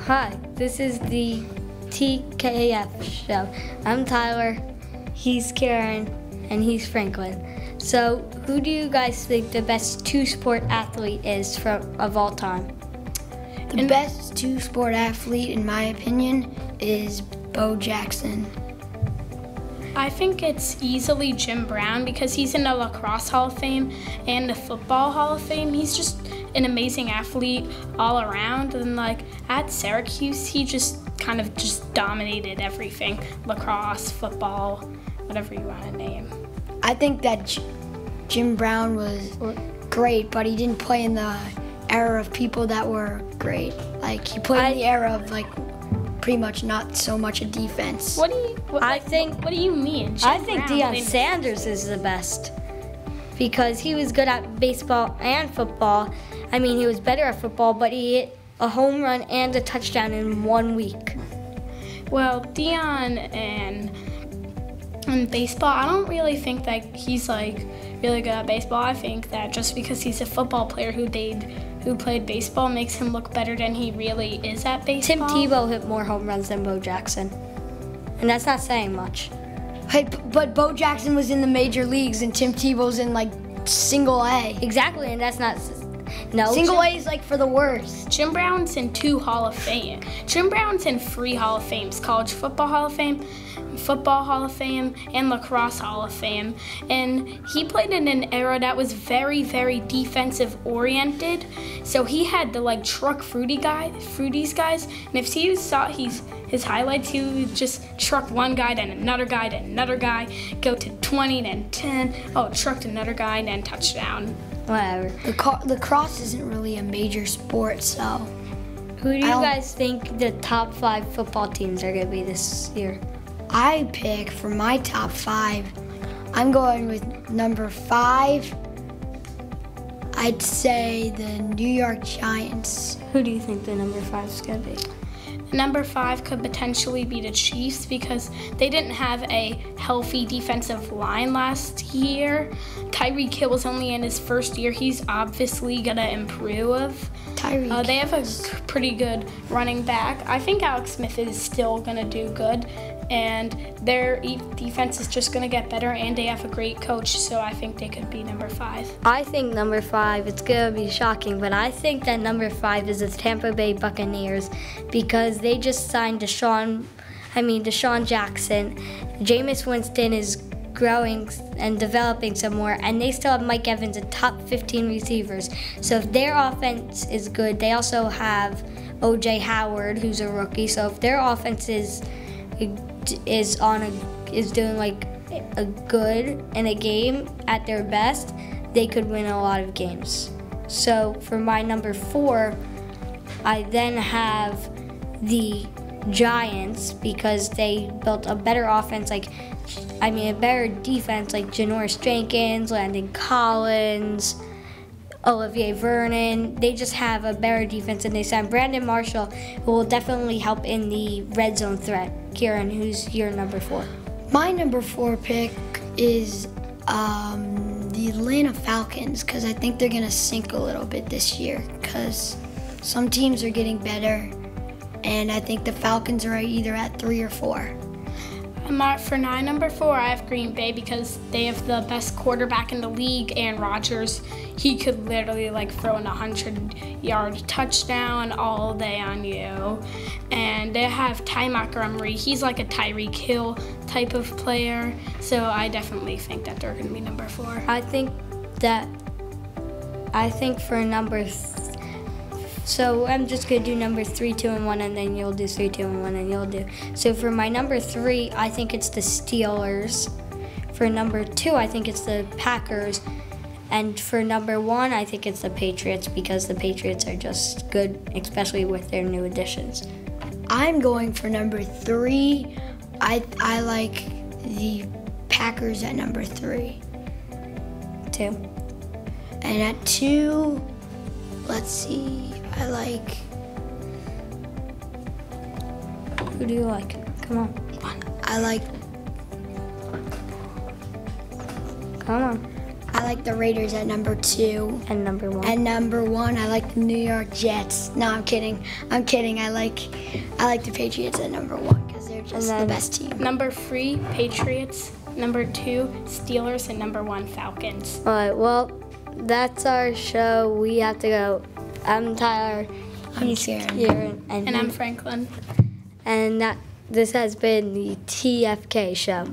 Hi, this is the TKF show. I'm Tyler, he's Karen, and he's Franklin. So, who do you guys think the best two-sport athlete is of all time? The best two-sport athlete, in my opinion, is Bo Jackson. I think it's easily Jim Brown because he's in the Lacrosse Hall of Fame and the Football Hall of Fame. He's just an amazing athlete all around, and at Syracuse, he just kind of dominated everything. Lacrosse, football, whatever you want to name. I think that Jim Brown was great, but he didn't play in the era of people that were great. He played in the era of pretty much not so much a defense. What do you mean? I think Deion Sanders is the best because he was good at baseball and football. I mean, he was better at football, but he hit a home run and a touchdown in 1 week. Well, Deion and baseball, I don't really think that he's really good at baseball. I think that just because he's a football player who played baseball makes him look better than he really is at baseball. Tim Tebow hit more home runs than Bo Jackson, and that's not saying much. Hey, but Bo Jackson was in the major leagues and Tim Tebow's in single A. Exactly, and that's not. No. Single A is for the worst. Jim Brown's in 2 Hall of Fame. Jim Brown's in 3 Hall of Fames: College Football Hall of Fame, Football Hall of Fame, and Lacrosse Hall of Fame. And he played in an era that was very, very defensive oriented. So he had to truck Fruity's guys. And if you saw his highlights, he would just truck one guy, then another guy, then another guy, go to 20, then 10. Oh, trucked another guy, and then touchdown. Whatever. Lacrosse isn't really a major sport, so. Who do you guys think the top 5 football teams are going to be this year? I pick for my top 5. I'm going with number 5. I'd say the New York Giants. Who do you think the number 5 is going to be? Number 5 could potentially be the Chiefs because they didn't have a healthy defensive line last year. Tyreek Hill was only in his first year. He's obviously going to improve. They have a pretty good running back. I think Alex Smith is still going to do good, and their defense is just going to get better, and they have a great coach, so I think they could be number 5. I think number 5, it's going to be shocking, but I think that number 5 is the Tampa Bay Buccaneers because they just signed Deshaun Jackson. Jameis Winston is growing and developing some more, and they still have Mike Evans, a top 15 receivers. So if their offense is good, they also have O.J. Howard, who's a rookie. So if their offense is doing a good in a game at their best, they could win a lot of games. So for my number 4, I then have the Giants because they built a better offense, a better defense, like Janoris Jenkins, Landon Collins, Olivier Vernon. They just have a better defense, and they signed Brandon Marshall, who will definitely help in the red zone threat. Kieran, who's your number 4? My number 4 pick is the Atlanta Falcons because I think they're going to sink a little bit this year because some teams are getting better, and I think the Falcons are either at 3 or 4. For my number 4, I have Green Bay because they have the best quarterback in the league, Aaron Rodgers. He could literally throw in a 100-yard touchdown all day on you. And they have Ty Montgomery. He's like a Tyreek Hill type of player. So I definitely think that they're going to be number 4. I think for number So I'm just going to do number 3, 2, and 1, and then you'll do 3, 2, and 1, and you'll do. So for my number 3, I think it's the Steelers. For number 2, I think it's the Packers. And for number 1, I think it's the Patriots because the Patriots are just good, especially with their new additions. I'm going for number 3. I like the Packers at number 3. 2. And at 2, let's see. I like. Who do you like? Come on. I like. Come on. I like the Raiders at number 2. And number 1. And number 1, I like the New York Jets. No, I'm kidding. I like the Patriots at number 1 because they're just the best team. Number 3, Patriots. Number 2, Steelers. And number 1, Falcons. All right, well, that's our show. We have to go. I'm Tyler. I'm Kieran. And I'm Franklin. And this has been the TFK show.